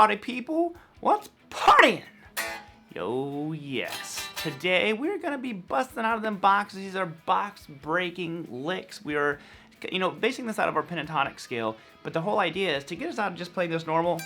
party people, what's partying? Yo, yes. Today we're gonna be busting out of them boxes. These are box breaking licks. We are, basing this out of our pentatonic scale, but the whole idea is to get us out of just playing this normal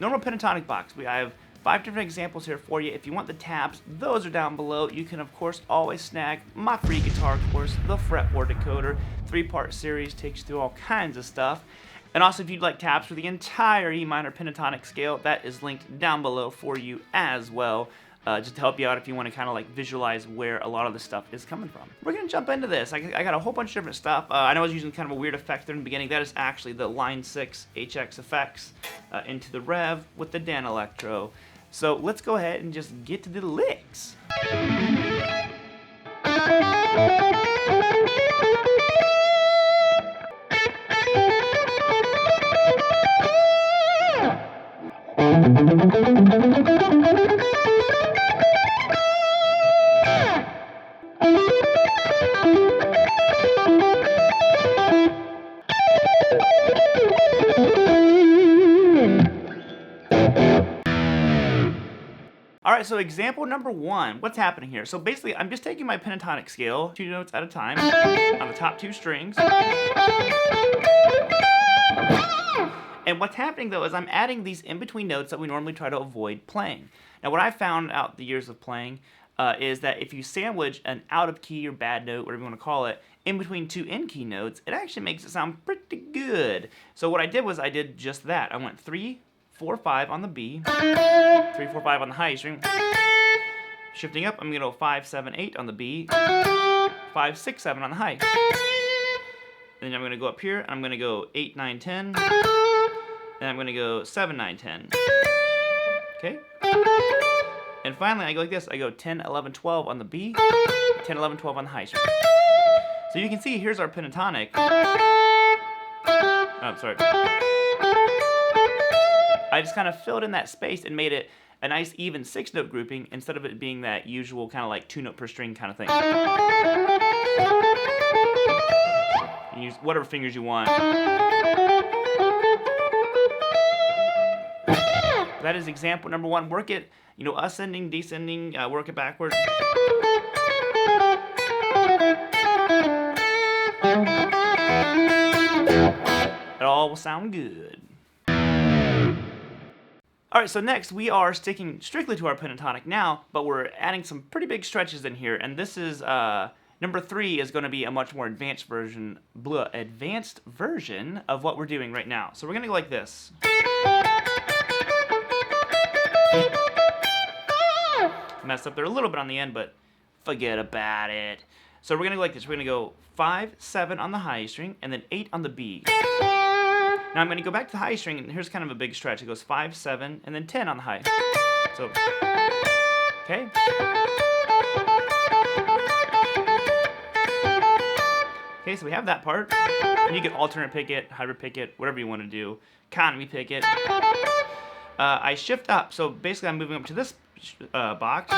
pentatonic box. I have 5 different examples here for you. If you want the tabs, those are down below. You can, of course, always snag my free guitar course, the Fretboard Decoder. 3-part series takes you through all kinds of stuff. And also, if you'd like tabs for the entire E minor pentatonic scale, that is linked down below for you as well. Just to help you out if you want to kind of like visualize where a lot of this stuff is coming from. We're going to jump into this. I got a whole bunch of different stuff. I know I was using kind of a weird effect there in the beginning. That is actually the Line 6 HX effects into the Revv with the Dan Electro. So let's go ahead and just get to the licks. Alright, so example number 1, what's happening here? So basically, I'm just taking my pentatonic scale, 2 notes at a time, on the top 2 strings. And what's happening though is I'm adding these in-between notes that we normally try to avoid playing. Now what I found out the years of playing is that if you sandwich an out-of-key or bad note, whatever you want to call it, in between 2 in-key notes, it actually makes it sound pretty good. So what I did was I did just that. I went 3, 4, 5 on the B, 3, 4, 5 on the high string. Shifting up, I'm going to go 5, 7, 8 on the B, 5, 6, 7 on the high. Then I'm going to go up here, and I'm going to go 8, 9, 10. Then I'm going to go 7, 9, 10. Okay? And finally, I go like this. I go 10, 11, 12 on the B, 10, 11, 12 on the high string. So you can see, here's our pentatonic. Oh, sorry. I just kind of filled in that space and made it a nice even 6-note grouping instead of it being that usual kind of like 2-note per string kind of thing. You use whatever fingers you want. That is example number 1. Work it, ascending, descending, work it backwards. It all will sound good. Alright, so next we are sticking strictly to our pentatonic now, but we're adding some pretty big stretches in here, and this is, number 3 is going to be a much more advanced version of what we're doing right now. So we're going to go like this. Messed up there a little bit on the end, but forget about it. So we're going to go like this. We're going to go 5, 7 on the high string, and then 8 on the B. Now I'm going to go back to the high string, and here's kind of a big stretch. It goes 5, 7, and then 10 on the high. So, okay. Okay, so we have that part. And you can alternate pick it, hybrid pick it, whatever you want to do. Economy pick it. I shift up, so basically I'm moving up to this box.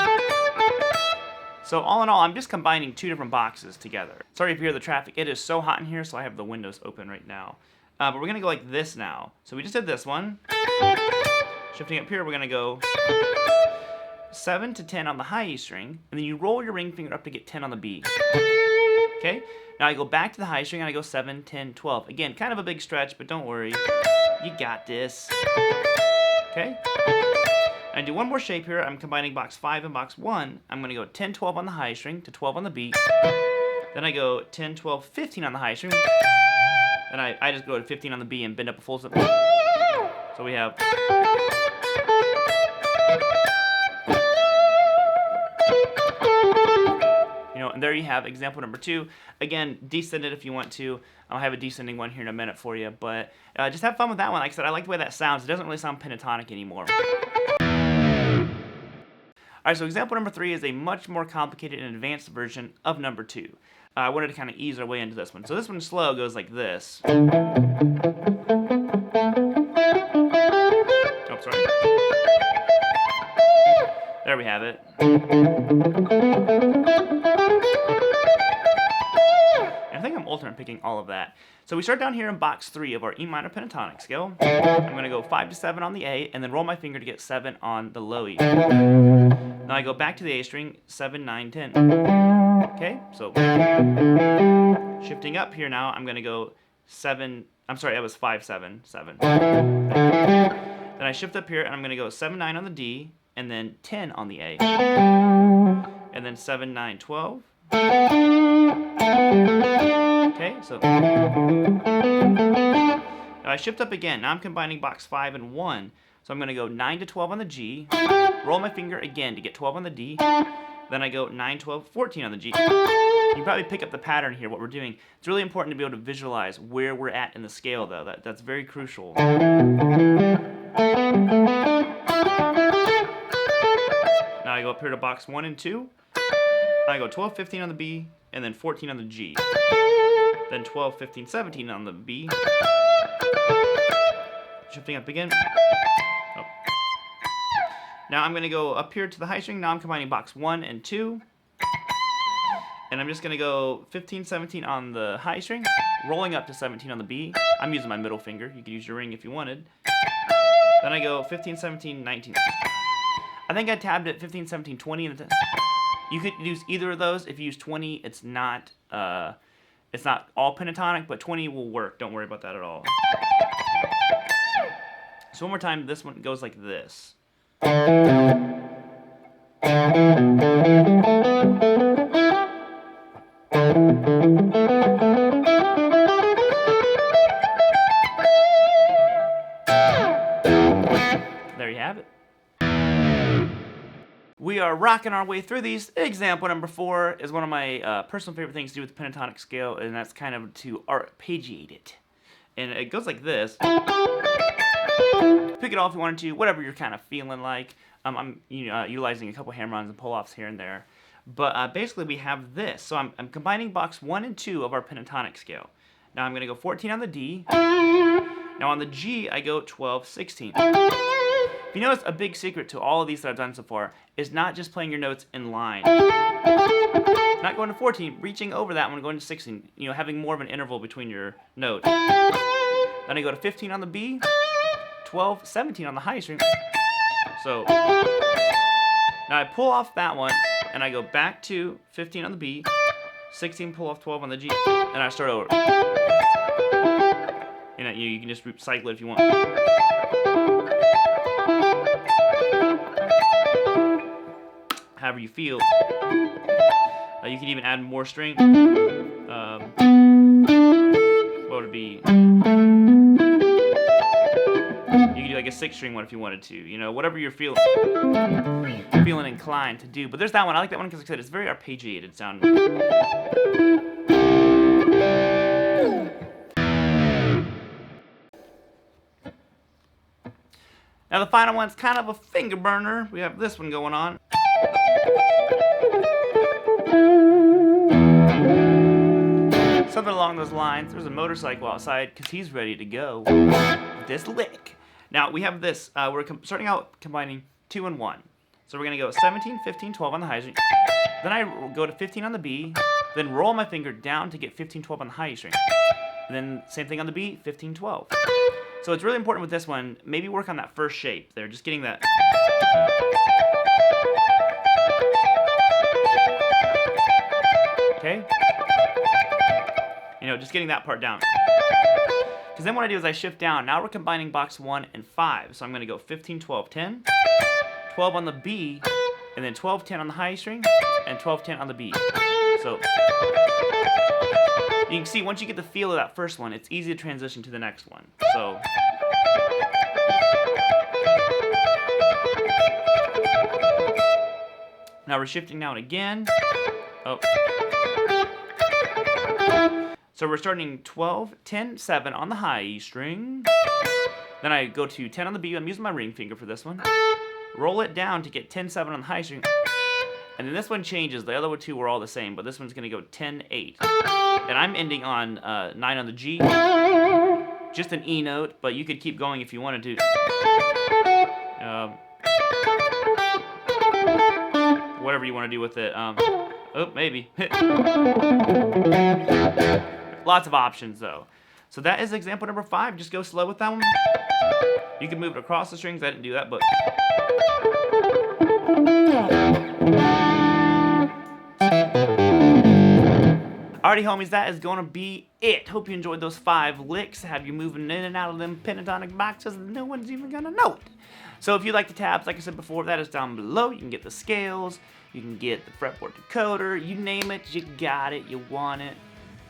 So all in all, I'm just combining 2 different boxes together. Sorry if you hear the traffic. It is so hot in here, so I have the windows open right now. But we're going to go like this now. So we just did this one. Shifting up here, we're going to go 7 to 10 on the high E string, and then you roll your ring finger up to get 10 on the B. Okay? Now I go back to the high string, and I go 7, 10, 12. Again, kind of a big stretch, but don't worry. You got this. Okay? I do one more shape here. I'm combining box 5 and box 1. I'm going to go 10, 12 on the high string to 12 on the B. Then I go 10, 12, 15 on the high string. Then I just go to 15 on the B and bend up a full step. So we have... And there you have example number 2. Again, descend it if you want to. I'll have a descending one here in a minute for you. But just have fun with that one. Like I said, I like the way that sounds. It doesn't really sound pentatonic anymore. Alright, so example number 3 is a much more complicated and advanced version of number 2. I wanted to kind of ease our way into this one. So this one slow goes like this. Oh, sorry. There we have it. And I think I'm alternate picking all of that. So we start down here in box 3 of our E minor pentatonic scale. I'm going to go 5 to 7 on the A, and then roll my finger to get 7 on the low E. Now I go back to the A string, 7, 9, 10. Okay, so shifting up here now, I'm going to go 7, I'm sorry, that was 5, 7, 7. Then I shift up here, and I'm going to go 7, 9 on the D, and then 10 on the A. And then 7, 9, 12. Okay, so now I shift up again. Now I'm combining box 5 and 1. So I'm going to go 9 to 12 on the G, roll my finger again to get 12 on the D, then I go 9, 12, 14 on the G. You can probably pick up the pattern here, what we're doing. It's really important to be able to visualize where we're at in the scale, though. That's very crucial. Now I go up here to box 1 and 2. I go 12, 15 on the B, and then 14 on the G. Then 12, 15, 17 on the B. Shifting up again. Oh. Now I'm going to go up here to the high string. Now I'm combining box 1 and 2. And I'm just going to go 15, 17 on the high string, rolling up to 17 on the B. I'm using my middle finger. You could use your ring if you wanted. Then I go 15, 17, 19. I think I tabbed at 15, 17, 20. You could use either of those. If you use 20, it's not all pentatonic, but 20 will work. Don't worry about that at all. So one more time, this one goes like this. There you have it. We are rocking our way through these. Example number 4 is one of my personal favorite things to do with the pentatonic scale, and that's kind of to arpeggiate it. And it goes like this. Pick it off if you wanted to, whatever you're kind of feeling like. I'm utilizing a couple hammer-ons and pull-offs here and there. But basically we have this. So I'm combining box 1 and 2 of our pentatonic scale. Now I'm going to go 14 on the D. Now on the G, I go 12, 16. If you notice, a big secret to all of these that I've done so far is not just playing your notes in line. Not going to 14, reaching over that one, going to 16. Having more of an interval between your notes. Then I go to 15 on the B, 12, 17 on the high string. So now I pull off that one, and I go back to 15 on the B, 16, pull off 12 on the G, and I start over. You can just cycle it if you want. However you feel. You can even add more string. What would it be? You could do like a 6-string one if you wanted to. Whatever you're feeling inclined to do. But there's that one. I like that one because, like I said, it's very arpeggiated sounding. Now the final one's kind of a finger burner. We have this one going on. Something along those lines. There's a motorcycle outside because he's ready to go with this lick. Now we have this. We're starting out combining 2 and 1. So we're going to go 17, 15, 12 on the high string. Then I go to 15 on the B. Then roll my finger down to get 15, 12 on the high string. And then same thing on the B, 15, 12. So it's really important with this one, maybe work on that first shape there, just getting that. Okay? Just getting that part down. Because then what I do is I shift down. Now we're combining box 1 and 5. So I'm going to go 15, 12, 10, 12 on the B, and then 12, 10 on the high string, and 12, 10 on the B. So you can see once you get the feel of that first one, it's easy to transition to the next one. So now we're shifting down again. Oh. So we're starting 12, 10, 7 on the high E string. Then I go to 10 on the B. I'm using my ring finger for this one. Roll it down to get 10, 7 on the high string. And then this one changes. The other two were all the same, but this one's going to go 10, 8. And I'm ending on 9 on the G. Just an E note, but you could keep going if you wanted to. Whatever you want to do with it. Oh, maybe. Lots of options though. So that is example number 5. Just go slow with that one. You can move it across the strings. I didn't do that, but. Alrighty, homies, that is gonna be it. Hope you enjoyed those 5 licks. Have you moving in and out of them pentatonic boxes, no one's even gonna know it. So if you like the tabs, like I said before, that is down below. You can get the scales, you can get the fretboard decoder, you name it, you got it, you want it,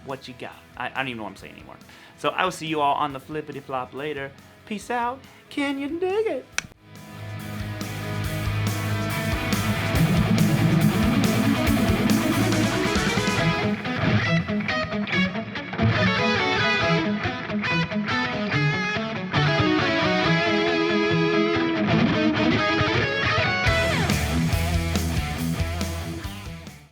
what you got. I don't even know what I'm saying anymore. So I will see you all on the flippity flop later. Peace out. Can you dig it?